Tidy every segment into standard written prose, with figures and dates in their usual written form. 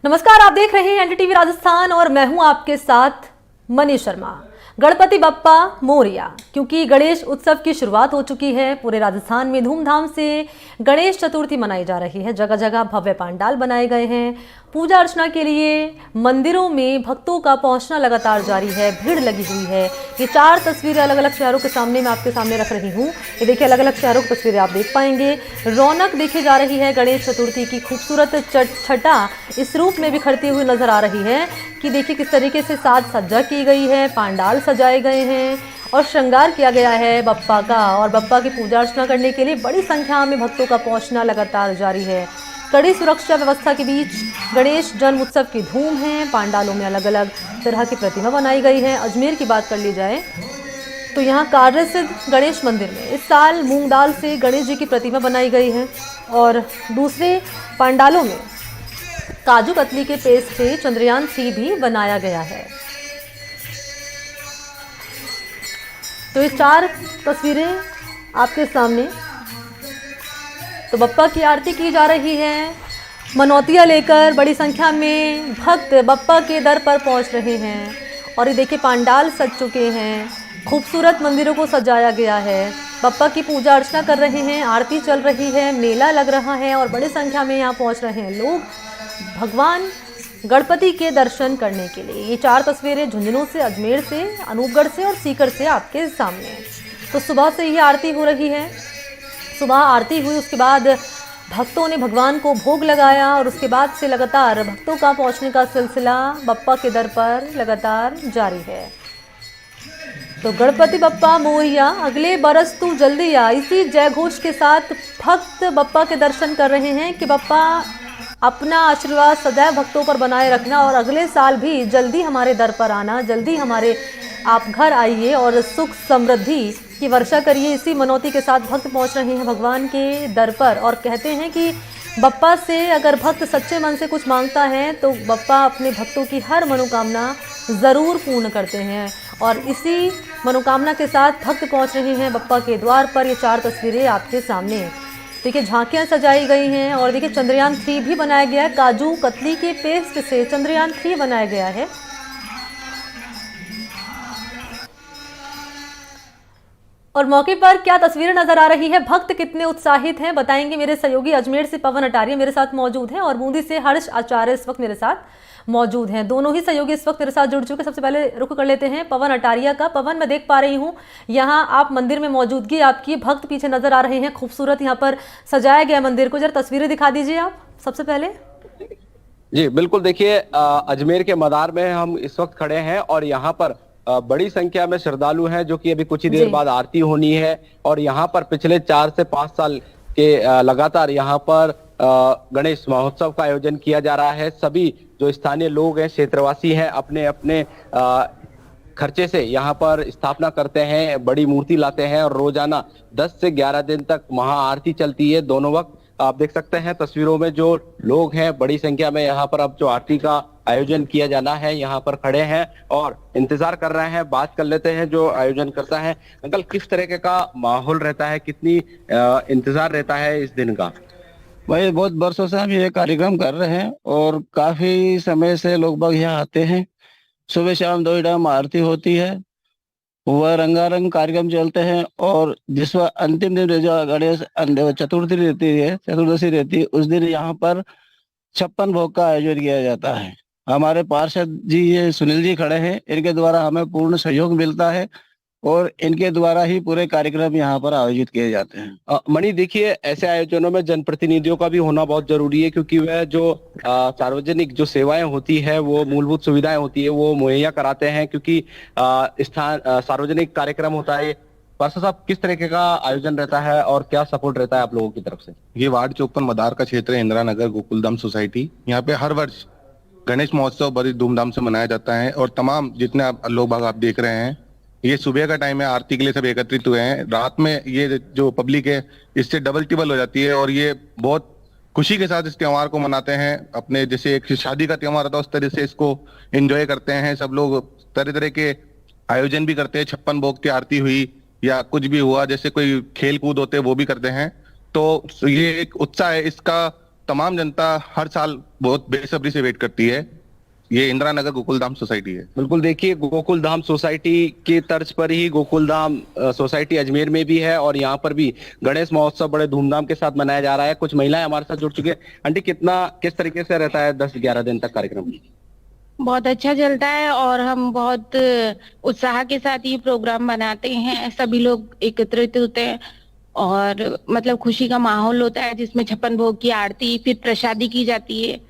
नमस्कार, आप देख रहे हैं एनडीटीवी राजस्थान और मैं हूं आपके साथ मनीष शर्मा। गणपति बप्पा मोरिया, क्योंकि गणेश उत्सव की शुरुआत हो चुकी है। पूरे राजस्थान में धूमधाम से गणेश चतुर्थी मनाई जा रही है। जगह जगह भव्य पंडाल बनाए गए हैं। पूजा अर्चना के लिए मंदिरों में भक्तों का पहुंचना लगातार जारी है। भीड़ लगी हुई है। ये 4 तस्वीरें अलग अलग शहरों के सामने मैं आपके सामने रख रही हूँ। ये देखिए, अलग अलग शहरों की तस्वीरें आप देख पाएंगे। रौनक देखी जा रही है। गणेश चतुर्थी की खूबसूरत छटा इस रूप में बिखरती हुई नजर आ रही है कि देखिए किस तरीके से साज सज्जा की गई है। पंडाल सजाए गए हैं और श्रृंगार किया गया है बप्पा का। और बप्पा की पूजा अर्चना करने के लिए बड़ी संख्या में भक्तों का पहुंचना लगातार जारी है। कड़ी सुरक्षा व्यवस्था के बीच गणेश जन्म उत्सव की धूम है। पंडालों में अलग अलग तरह की प्रतिमा बनाई गई है। अजमेर की बात कर ली जाए तो यहाँ कार्यसिद्ध गणेश मंदिर में इस साल मूंग दाल से गणेश जी की प्रतिमा बनाई गई है और दूसरे पंडालों में काजू कतली के पेस्ट से चंद्रयान 3 भी बनाया गया है। तो ये 4 तस्वीरें आपके सामने। तो बप्पा की आरती की जा रही है। मनौतियाँ लेकर बड़ी संख्या में भक्त बप्पा के दर पर पहुंच रहे हैं। और ये देखिए, पंडाल सज चुके हैं। खूबसूरत मंदिरों को सजाया गया है। बप्पा की पूजा अर्चना कर रहे हैं। आरती चल रही है। मेला लग रहा है और बड़ी संख्या में यहाँ पहुँच रहे हैं लोग भगवान गणपति के दर्शन करने के लिए। ये 4 तस्वीरें झुंझुनू से, अजमेर से, अनूपगढ़ से और सीकर से आपके सामने। तो सुबह से ही आरती हो रही है। सुबह आरती हुई, उसके बाद भक्तों ने भगवान को भोग लगाया और उसके बाद से लगातार भक्तों का पहुंचने का सिलसिला बप्पा के दर पर लगातार जारी है। तो गणपति बप्पा मोरिया, अगले बरस तू जल्दी आ, इसी जय घोष के साथ भक्त बप्पा के दर्शन कर रहे हैं कि बप्पा अपना आशीर्वाद सदैव भक्तों पर बनाए रखना और अगले साल भी जल्दी हमारे दर पर आना, जल्दी हमारे आप घर आइए और सुख समृद्धि की वर्षा करिए। इसी मनौती के साथ भक्त पहुंच रहे हैं भगवान के दर पर और कहते हैं कि बप्पा से अगर भक्त सच्चे मन से कुछ मांगता है तो बप्पा अपने भक्तों की हर मनोकामना ज़रूर पूर्ण करते हैं। और इसी मनोकामना के साथ भक्त पहुंच रहे हैं बप्पा के द्वार पर। ये 4 तस्वीरें आपके सामने। देखिए, झांकियां सजाई गई हैं और देखिए चंद्रयान 3 भी बनाया गया है। काजू कतली के पेस्ट से चंद्रयान 3 बनाया गया है। और मौके पर क्या तस्वीरें नजर आ रही है, भक्त कितने उत्साहित हैं, बताएंगे मेरे सहयोगी। अजमेर से पवन अटारिया मेरे साथ मौजूद हैं और बूंदी से हर्ष आचार्य इस वक्त मेरे साथ मौजूद हैं। दोनों ही सहयोगी इस वक्त मेरे साथ जुड़ चुके। सबसे पहले रुख कर लेते हैं पवन अटारिया का। पवन, मैं देख पा रही हूँ यहाँ आप मंदिर में मौजूदगी आपकी, भक्त पीछे नजर आ रहे हैं। खूबसूरत यहाँ पर सजाया गया मंदिर को, जरा तस्वीरें दिखा दीजिए आप सबसे पहले। जी बिल्कुल, देखिए अजमेर के मदार में हम इस वक्त खड़े हैं और यहाँ पर बड़ी संख्या में श्रद्धालु हैं जो कि अभी कुछ ही देर बाद आरती होनी है। और यहाँ पर पिछले 4 से 5 साल के लगातार यहाँ पर गणेश महोत्सव का आयोजन किया जा रहा है। सभी जो स्थानीय लोग हैं, क्षेत्रवासी हैं, अपने अपने खर्चे से यहाँ पर स्थापना करते हैं, बड़ी मूर्ति लाते हैं और रोजाना 10 से 11 दिन तक महाआरती चलती है दोनों वक्त। आप देख सकते हैं तस्वीरों में जो लोग हैं, बड़ी संख्या में यहाँ पर अब जो आरती का आयोजन किया जाना है यहाँ पर खड़े हैं और इंतजार कर रहे हैं। बात कर लेते हैं जो आयोजन करता है। अंकल, किस तरह का माहौल रहता है, कितनी इंतजार रहता है इस दिन का? भाई, बहुत वर्षों से हम ये कार्यक्रम कर रहे हैं और काफी समय से लोग बाग यहाँ आते हैं। सुबह शाम 2 टाइम आरती होती है, वह रंगारंग कार्यक्रम चलते हैं। और जिस अंतिम दिन जो गणेश चतुर्थी रहती है, चतुर्दशी रहती है, उस दिन यहाँ पर 56 भोग का आयोजन किया जाता है। हमारे पार्षद जी ये सुनील जी खड़े हैं, इनके द्वारा हमें पूर्ण सहयोग मिलता है और इनके द्वारा ही पूरे कार्यक्रम यहाँ पर आयोजित किए जाते हैं। मणि, देखिए ऐसे आयोजनों में जनप्रतिनिधियों का भी होना बहुत जरूरी है क्योंकि वह जो सार्वजनिक जो सेवाएं होती है, वो मूलभूत सुविधाएं होती है, वो मुहैया कराते हैं। क्योंकि सार्वजनिक कार्यक्रम होता है। पार्षद साहब, किस तरीके का आयोजन रहता है और क्या सपोर्ट रहता है आप लोगों की तरफ से? ये वार्ड 54 मदार का क्षेत्र है, इंदिरा नगर गोकुलधाम सोसाइटी। यहाँ पे हर वर्ष गणेश महोत्सव बड़ी धूमधाम से मनाया जाता है और तमाम जितने लोग बाग आप देख रहे हैं, ये सुबह का टाइम है, आरती के लिए सब एकत्रित हुए हैं। रात में ये जो पब्लिक है इससे डबल टिबल हो जाती है और ये बहुत खुशी के साथ इस त्योहार को मनाते हैं। अपने जैसे एक शादी का त्योहार होता है उस तरह से इसको एंजॉय करते हैं। सब लोग तरह तरह के आयोजन भी करते हैं। 56 भोग की आरती हुई या कुछ भी हुआ, जैसे कोई खेल कूद होते हैं वो भी करते हैं। तो ये एक उत्साह है, इसका तमाम जनता हर साल बहुत बेसब्री से वेट करती है। ये इंदिरा नगर गोकुलधाम सोसाइटी है। बिल्कुल, देखिए गोकुलधाम सोसाइटी की तर्ज पर ही गोकुलधाम सोसाइटी अजमेर में भी है और यहाँ पर भी गणेश महोत्सव बड़े धूमधाम के साथ मनाया जा रहा है। कुछ महिलाएं हमारे साथ जुड़ चुकी है। आंटी, किस तरीके से रहता है 10-11 दिन तक कार्यक्रम? बहुत अच्छा चलता है और हम बहुत उत्साह के साथ ये प्रोग्राम बनाते हैं। सभी लोग एकत्रित होते हैं और मतलब खुशी का माहौल होता है, जिसमें 56 भोग की आरती, फिर प्रसादी की जाती है।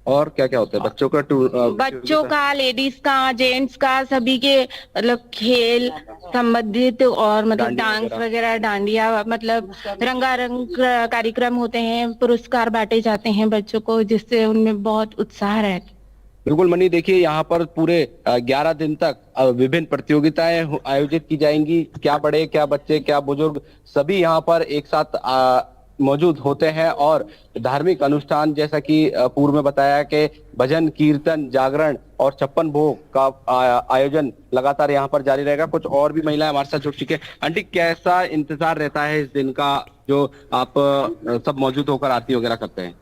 और क्या क्या होता है? बच्चों का, लेडीज का, जेंट्स का, सभी के मतलब खेल संबंधित और मतलब डांस वगैरह, डांडिया, मतलब रंगारंग कार्यक्रम होते हैं। पुरस्कार बांटे जाते हैं बच्चों को, जिससे उनमें बहुत उत्साह रहता है। बिल्कुल मनी, देखिए यहाँ पर पूरे 11 दिन तक विभिन्न प्रतियोगिताएं आयोजित की जाएंगी। क्या बड़े, क्या बच्चे, क्या बुजुर्ग, सभी यहाँ पर एक साथ मौजूद होते हैं और धार्मिक अनुष्ठान, जैसा कि पूर्व में बताया कि भजन, कीर्तन, जागरण और 56 भोग का आयोजन लगातार यहाँ पर जारी रहेगा। कुछ और भी महिलाएं हमारे साथ जुड़ चुकी है। आंटी, कैसा इंतजार रहता है इस दिन का, जो आप सब मौजूद होकर आरती वगैरह करते हैं?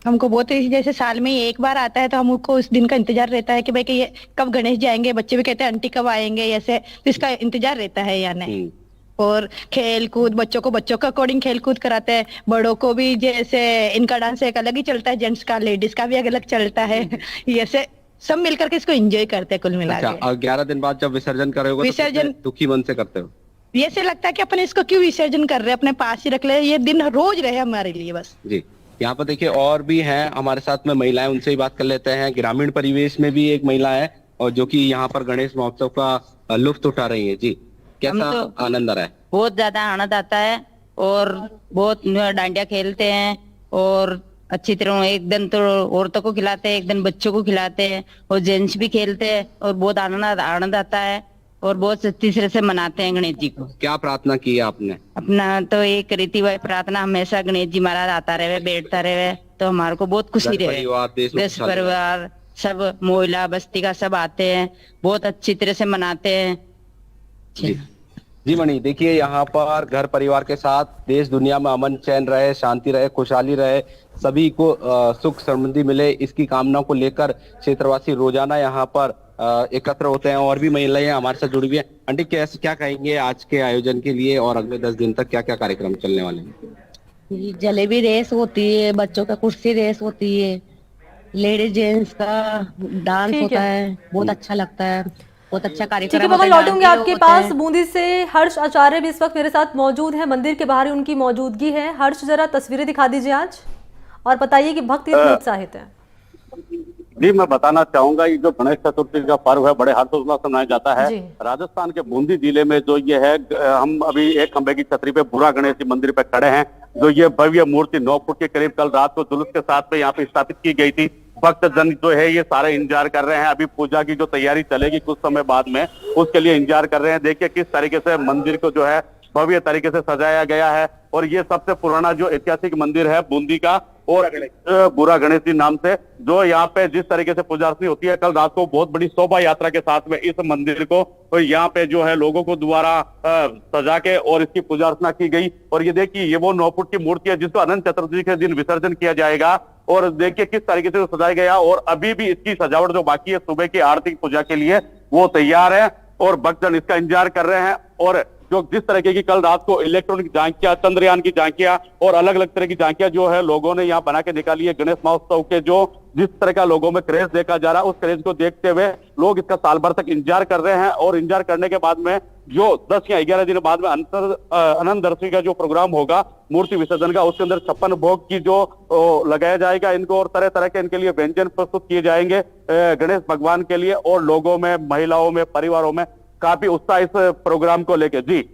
हमको बहुत ही, जैसे साल में एक बार आता है तो हमको उस दिन का इंतजार रहता है कि भाई कि ये कब गणेश जाएंगे। बच्चे भी कहते हैं आंटी कब आएंगे, ऐसे तो इसका इंतजार रहता है या नहीं। और खेल कूद, बच्चों का अकॉर्डिंग खेल कूद कराते हैं। बड़ों को भी जैसे इनका डांस एक अलग ही चलता है, जेंट्स का, लेडीज का भी अलग चलता है। ऐसे सब मिलकर के इसको एंजॉय करते हैं कुल मिला के। और 11 दिन बाद जब विसर्जन करोगे विसर्जन तो दुखी मन से करते हो? ऐसे लगता है कि अपन इसको क्यों विसर्जन कर रहे हैं, अपने पास ही रख ले, ये दिन रोज रहे हमारे लिए बस। जी, यहाँ पर देखिए और भी हैं हमारे साथ में महिलाएं, उनसे ही बात कर लेते हैं। ग्रामीण परिवेश में भी एक महिला है और जो कि यहाँ पर गणेश महोत्सव का लुत्फ उठा रही है। जी, कैसा आनंद आ रहा है? बहुत ज्यादा आनंद आता है और बहुत डांडिया खेलते हैं और अच्छी तरह एक दिन तो औरतों को खिलाते हैं, एक दिन बच्चों को खिलाते हैं और जेंट्स भी खेलते हैं और बहुत आनंद आता है और बहुत सच्ची तरह से मनाते हैं गणेश जी को। क्या प्रार्थना की है आपने? अपना तो एक रीति वाई प्रार्थना, हमेशा गणेश जी महाराज आता रहे, बैठता रहे तो हमारे को बहुत खुशी रहे। देश परिवार सब, महिला बस्ती का सब आते हैं, बहुत अच्छी तरह से मनाते हैं। जी मणि, देखिए यहाँ पर घर परिवार के साथ देश दुनिया में अमन चैन रहे, शांति रहे, खुशहाली रहे, सभी को सुख समृद्धि मिले, इसकी कामना को लेकर क्षेत्रवासी रोजाना यहाँ पर एकत्र होते हैं। और भी महिलाएं हमारे साथ जुड़ी हुई हैं। आंटी, क्या कहेंगे आज के आयोजन के लिए और अगले 10 दिन तक क्या क्या कार्यक्रम चलने वाले हैं? जलेबी रेस होती है, बच्चों का कुर्सी रेस होती है, लेडीज जेंट्स का डांस होता है, बहुत अच्छा लगता है, बहुत अच्छा कार्यक्रम। ठीक है पवन, लौटूंगी आपके पास। बूंदी से हर्ष आचार्य भी इस वक्त मेरे साथ मौजूद है, मंदिर के बाहर उनकी मौजूदगी है। हर्ष, जरा तस्वीरें दिखा दीजिए आज और बताइए कि भक्त कितने उत्साहित है। जी, मैं बताना चाहूंगा, ये जो गणेश चतुर्थी का पर्व है बड़े हर्षोल्लास से मनाया जाता है। राजस्थान के बूंदी जिले में जो ये है, हम अभी एक खंबे की छतरी पे बुरा गणेश जी मंदिर पे खड़े हैं। जो ये भव्य मूर्ति 9 फुट के करीब कल रात को जुलूस के साथ में यहाँ पे स्थापित की गई थी। भक्त जन जो है ये सारे इंतजार कर रहे हैं। अभी पूजा की जो तैयारी चलेगी कुछ समय बाद में, उसके लिए इंतजार कर रहे हैं। देखिए किस तरीके से मंदिर को जो है भव्य तरीके से सजाया गया है और ये सबसे पुराना जो ऐतिहासिक मंदिर है बूंदी का, और बुरा गणेश जी नाम से, जो यहाँ पे जिस तरीके से पूजा अर्चना होती है। कल रात को बहुत बड़ी शोभा यात्रा के साथ में इस मंदिर को तो यहाँ पे जो है लोगों को द्वारा सजा के और इसकी पूजा अर्चना की गई। और ये देखिए, ये वो 9 फुट की मूर्ति है जिसको अनंत चतुर्थी के दिन विसर्जन किया जाएगा। और देखिए किस तरीके से सजाया गया और अभी भी इसकी सजावट जो बाकी है सुबह की आरती पूजा के लिए वो तैयार है और भक्तजन इसका इंतजार कर रहे हैं। और जो जिस तरीके की कल रात को इलेक्ट्रॉनिक झांकियां, चंद्रयान की झांकियां और अलग अलग तरह की झांकियां जो है लोगों ने यहाँ बना के निकाली है गणेश महोत्सव के, जो जिस तरह का लोगों में क्रेज देखा जा रहा है, उस क्रेज को देखते हुए लोग इसका साल भर तक इंतजार कर रहे हैं। और इंतजार करने के बाद में जो 10 या 11 दिन बाद में अनंत दर्शनी का जो प्रोग्राम होगा मूर्ति विसर्जन का, उसके अंदर 56 भोग की जो लगाया जाएगा इनको और तरह तरह के इनके लिए व्यंजन प्रस्तुत किए जाएंगे गणेश भगवान के लिए। और लोगों में, महिलाओं में, परिवारों में काफी उत्साह इस प्रोग्राम को लेकर। जी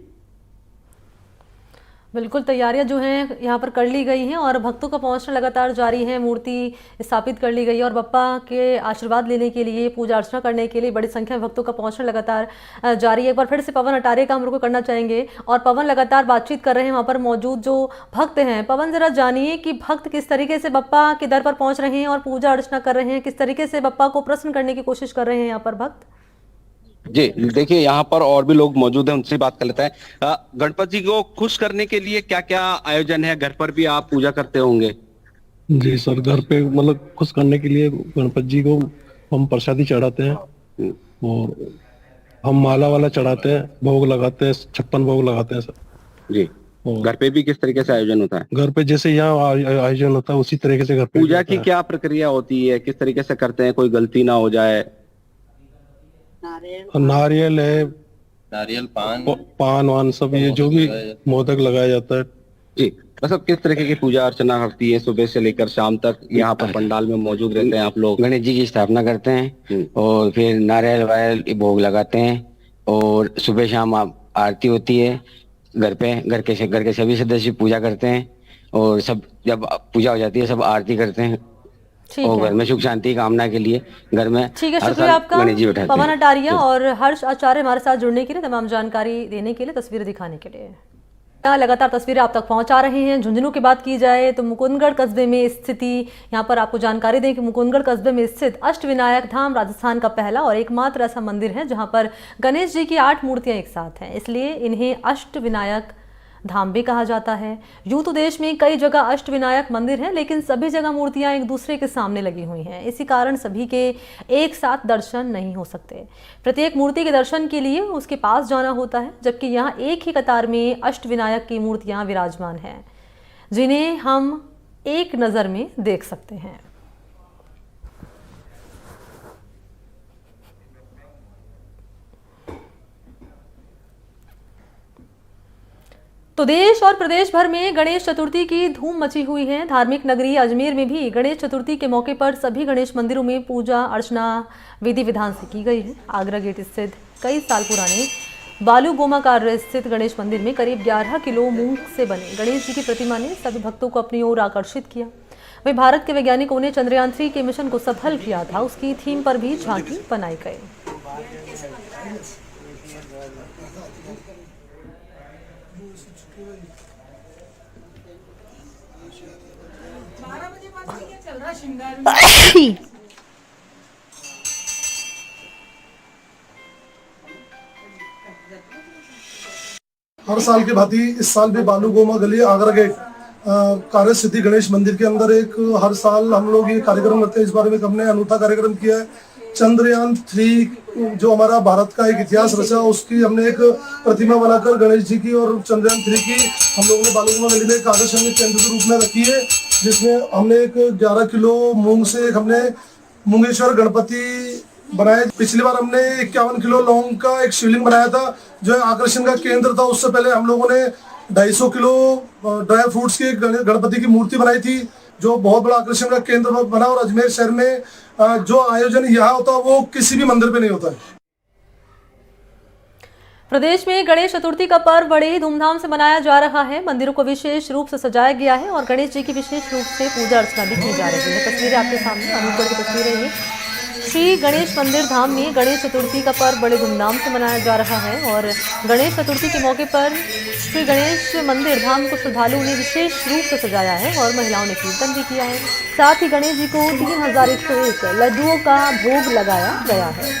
बिल्कुल, तैयारियां जो हैं यहाँ पर कर ली गई हैं और भक्तों का पहुँचना लगातार जारी है। मूर्ति स्थापित कर ली गई है और बप्पा के आशीर्वाद लेने के लिए, पूजा अर्चना करने के लिए बड़ी संख्या में भक्तों का पहुँचना लगातार जारी है। एक बार फिर से पवन अटारे का हम लोग को करना चाहेंगे और पवन लगातार बातचीत कर रहे हैं वहाँ पर मौजूद जो भक्त हैं। पवन, जरा जानिए कि भक्त किस तरीके से बप्पा के दर पर पहुँच रहे हैं और पूजा अर्चना कर रहे हैं, किस तरीके से बप्पा को प्रसन्न करने की कोशिश कर रहे हैं यहाँ पर भक्त। जी देखिए, यहाँ पर और भी लोग मौजूद हैं, उनसे बात कर लेते हैं। गणपति जी को खुश करने के लिए क्या क्या आयोजन है? घर पर भी आप पूजा करते होंगे। जी सर, घर पे मतलब खुश करने के लिए गणपति जी को हम प्रसादी चढ़ाते हैं और हम माला वाला चढ़ाते हैं, भोग लगाते हैं, 56 भोग लगाते हैं सर। जी, घर पे भी किस तरीके से आयोजन होता है? घर पे जैसे यहाँ आयोजन होता है उसी तरीके से घर पे पूजा की क्या प्रक्रिया होती है, किस तरीके से करते हैं, कोई गलती ना हो जाए? नारियल है, नारियल पान वान सब, ये जो भी मोदक लगाया जाता है। जी, मतलब किस तरीके की पूजा अर्चना करती है सुबह से लेकर शाम तक यहाँ पर पंडाल में मौजूद रहते हैं आप लोग? गणेश जी की स्थापना करते हैं और फिर नारियल वारियल भोग लगाते हैं और सुबह शाम आरती होती है। घर पे घर के सभी सदस्य पूजा करते हैं और सब जब पूजा हो जाती है सब आरती करते हैं और घर में सुख शांति की कामना के लिए घर में ठीक है। हर शुक्रिया साल आपका गणेश जी बैठाते पवन हैं। अटारिया और हर्ष आचार्य हमारे साथ जुड़ने के लिए, तमाम जानकारी देने के लिए, तस्वीरें दिखाने के लिए। लगातार तस्वीरें आप तक पहुंचा रहे हैं। झुंझुनू की बात की जाए तो मुकुंदगढ़ कस्बे में स्थिति, यहाँ पर आपको जानकारी दें कि मुकुंदगढ़ कस्बे में स्थित अष्टविनायक धाम राजस्थान का पहला और एकमात्र ऐसा मंदिर है जहां पर गणेश जी की 8 मूर्तियां एक साथ हैं, इसलिए इन्हें अष्टविनायक धाम भी कहा जाता है। यूं तो देश में कई जगह अष्टविनायक मंदिर हैं, लेकिन सभी जगह मूर्तियां एक दूसरे के सामने लगी हुई हैं, इसी कारण सभी के एक साथ दर्शन नहीं हो सकते। प्रत्येक मूर्ति के दर्शन के लिए उसके पास जाना होता है, जबकि यहाँ एक ही कतार में अष्टविनायक की मूर्तियां विराजमान हैं, जिन्हें हम एक नज़र में देख सकते हैं। तो देश और प्रदेश भर में गणेश चतुर्थी की धूम मची हुई है। धार्मिक नगरी अजमेर में भी गणेश चतुर्थी के मौके पर सभी गणेश मंदिरों में पूजा अर्चना विधि विधान से की गई है। आगरा गेट स्थित कई साल पुराने बालू गोमाकार स्थित गणेश मंदिर में करीब 11 किलो मूंग से बने गणेश जी की प्रतिमा ने सभी भक्तों को अपनी ओर आकर्षित किया। वहीं भारत के वैज्ञानिकों ने चंद्रयान 3 के मिशन को सफल किया था, उसकी थीम पर भी झांकी बनाई गई। हर साल की भांति इस साल भी बालू गोमा गली आगरा गेट कार्य सिद्धि गणेश मंदिर के अंदर एक हर साल हम लोग ये कार्यक्रम करते हैं। इस बार में हमने अनूठा कार्यक्रम किया है। चंद्रयान 3 जो हमारा भारत का एक इतिहास रचा, उसकी हमने एक प्रतिमा बनाकर गणेश जी की और चंद्रयान 3 की हम लोगों ने बालू गोमा गली में एक आकर्षण केंद्र के रूप में रखी है, जिसमें हमने एक 11 किलो मूंग से हमने मूंगेश्वर गणपति बनाए। पिछली बार हमने 51 किलो लौंग का एक शिवलिंग बनाया था जो आकर्षण का केंद्र था। उससे पहले हम लोगों ने 250 किलो ड्राई फ्रूट्स की गणपति की मूर्ति बनाई थी जो बहुत बड़ा आकर्षण का केंद्र बना। और अजमेर शहर में जो आयोजन यहाँ होता है वो किसी भी मंदिर पे नहीं होता है। प्रदेश में गणेश चतुर्थी का पर्व बड़े धूमधाम से मनाया जा रहा है। मंदिरों को विशेष रूप से सजाया गया है और गणेश जी की विशेष रूप से पूजा अर्चना भी की जा रही है। तस्वीरें आपके सामने अनूपगढ़ की तस्वीरें हैं। श्री गणेश मंदिर धाम में गणेश चतुर्थी का पर्व बड़े धूमधाम से मनाया जा रहा है और गणेश चतुर्थी के मौके पर श्री गणेश मंदिर धाम को श्रद्धालुओं ने विशेष रूप से सजाया है और महिलाओं ने कीर्तन भी किया है। साथ ही गणेश जी को 3101 लड्डुओं का भोग लगाया गया है।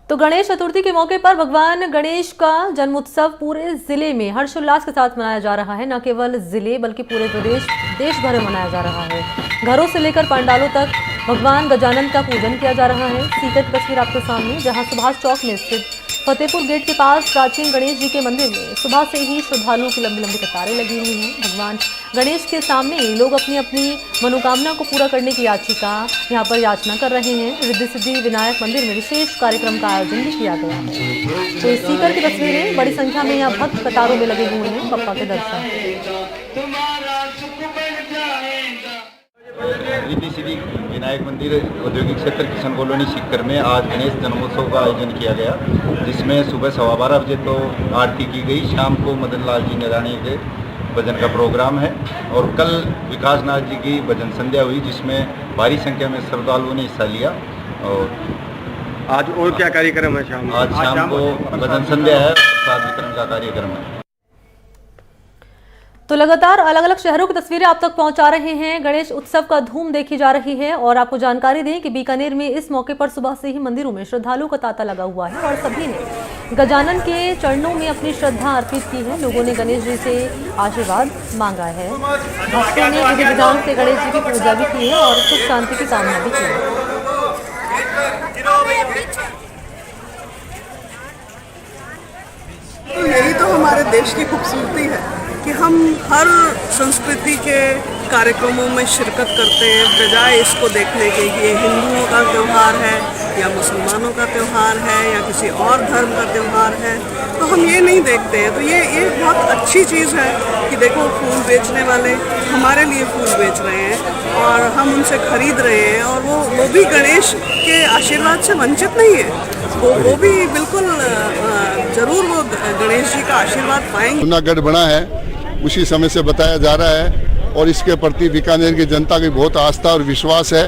तो गणेश चतुर्थी के मौके पर भगवान गणेश का जन्मोत्सव पूरे जिले में हर्षोल्लास के साथ मनाया जा रहा है। न केवल जिले बल्कि पूरे प्रदेश देश भर में मनाया जा रहा है। घरों से लेकर पंडालों तक भगवान गजानन का पूजन किया जा रहा है। सीकर की तस्वीर आपके सामने, जहां सुभाष चौक में स्थित फतेहपुर गेट के पास प्राचीन गणेश जी के मंदिर में सुबह से ही श्रद्धालुओं की लंबी लंबी कतारें लगी हुई हैं। भगवान गणेश के सामने लोग अपनी अपनी मनोकामना को पूरा करने की याचिका यहाँ पर याचना कर रहे हैं। रिद्धि सिद्धि विनायक मंदिर में विशेष कार्यक्रम का आयोजन भी किया गया है। तो इस सीकर की तस्वीरें, बड़ी संख्या में यहाँ भक्त कतारों में लगे हुए हैं बप्पा के दर्शन। रिद्धि सिद्धि विनायक मंदिर औद्योगिक क्षेत्र किशन कॉलोनी सीकर में आज गणेश जन्मोत्सव का आयोजन किया गया, जिसमें सुबह 12:15 बजे तो आरती की गई। शाम को मदन लाल जी निरानी के भजन का प्रोग्राम है और कल विकास नाथ जी की भजन संध्या हुई, जिसमें भारी संख्या में श्रद्धालुओं ने हिस्सा लिया। और आज और क्या कार्यक्रम है? आज शाम को भजन संध्या है, प्रसाद वितरण का कार्यक्रम है। तो लगातार अलग अलग शहरों की तस्वीरें आप तक पहुंचा रहे हैं। गणेश उत्सव का धूम देखी जा रही है और आपको जानकारी दें कि बीकानेर में इस मौके पर सुबह से ही मंदिरों में श्रद्धालुओं का तांता लगा हुआ है और सभी ने गजानन के चरणों में अपनी श्रद्धा अर्पित की है। लोगों ने गणेश जी से आशीर्वाद मांगा है। भक्तों ने विधि विधान से गणेश जी की पूजा भी की है और सुख शांति की कामना भी की है। तो यही तो हमारे देश की खूबसूरती है कि हम हर संस्कृति के कार्यक्रमों में शिरकत करते हैं, बजाय इसको देखने के कि ये हिंदुओं का त्यौहार है या मुसलमानों का त्यौहार है या किसी और धर्म का त्यौहार है, तो हम ये नहीं देखते हैं। तो ये बहुत अच्छी चीज़ है कि देखो फूल बेचने वाले हमारे लिए फूल बेच रहे हैं और हम उनसे खरीद रहे हैं और वो भी गणेश के आशीर्वाद से वंचित नहीं है। वो भी बिल्कुल जरूर वो गणेश जी का आशीर्वाद पाएंगे। जूनागढ़ बना है उसी समय से बताया जा रहा है और इसके प्रति बीकानेर की जनता की बहुत आस्था और विश्वास है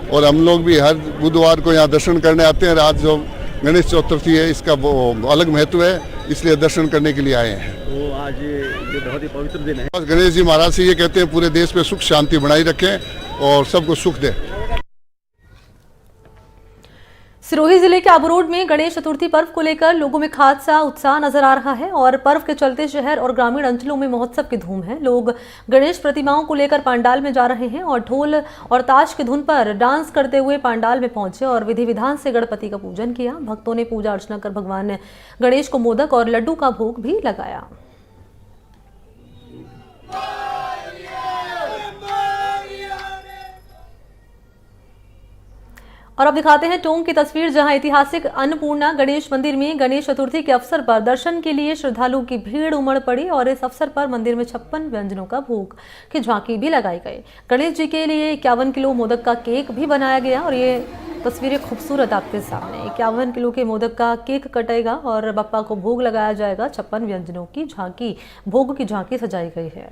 और हम लोग भी हर बुधवार को यहाँ दर्शन करने आते हैं। आज जो गणेश चतुर्थी है इसका वो अलग महत्व है, इसलिए दर्शन करने के लिए आए हैं। तो आज ये बहुत ही पवित्र दिन है। गणेश जी महाराज से ये कहते हैं पूरे देश में सुख शांति बनाई रखें और सबको सुख दें। सिरोही जिले के आबू रोड में गणेश चतुर्थी पर्व को लेकर लोगों में खासा उत्साह नजर आ रहा है और पर्व के चलते शहर और ग्रामीण अंचलों में महोत्सव की धूम है। लोग गणेश प्रतिमाओं को लेकर पंडाल में जा रहे हैं और ढोल और ताश की धुन पर डांस करते हुए पंडाल में पहुंचे और विधि विधान से गणपति का पूजन किया। भक्तों ने पूजा अर्चना कर भगवान गणेश को मोदक और लड्डू का भोग भी लगाया। और अब दिखाते हैं टोंक की तस्वीर, जहां ऐतिहासिक अन्नपूर्णा गणेश मंदिर में गणेश चतुर्थी के अवसर पर दर्शन के लिए श्रद्धालुओं की भीड़ उमड़ पड़ी और इस अवसर पर मंदिर में 56 व्यंजनों का भोग की झांकी भी लगाई गई। गणेश जी के लिए 51 किलो मोदक का केक भी बनाया गया और ये तस्वीरें खूबसूरत आपके सामने। 51 किलो के मोदक का केक कटेगा और बप्पा को भोग लगाया जाएगा। 56 व्यंजनों की झांकी, भोग की झांकी सजाई गई है।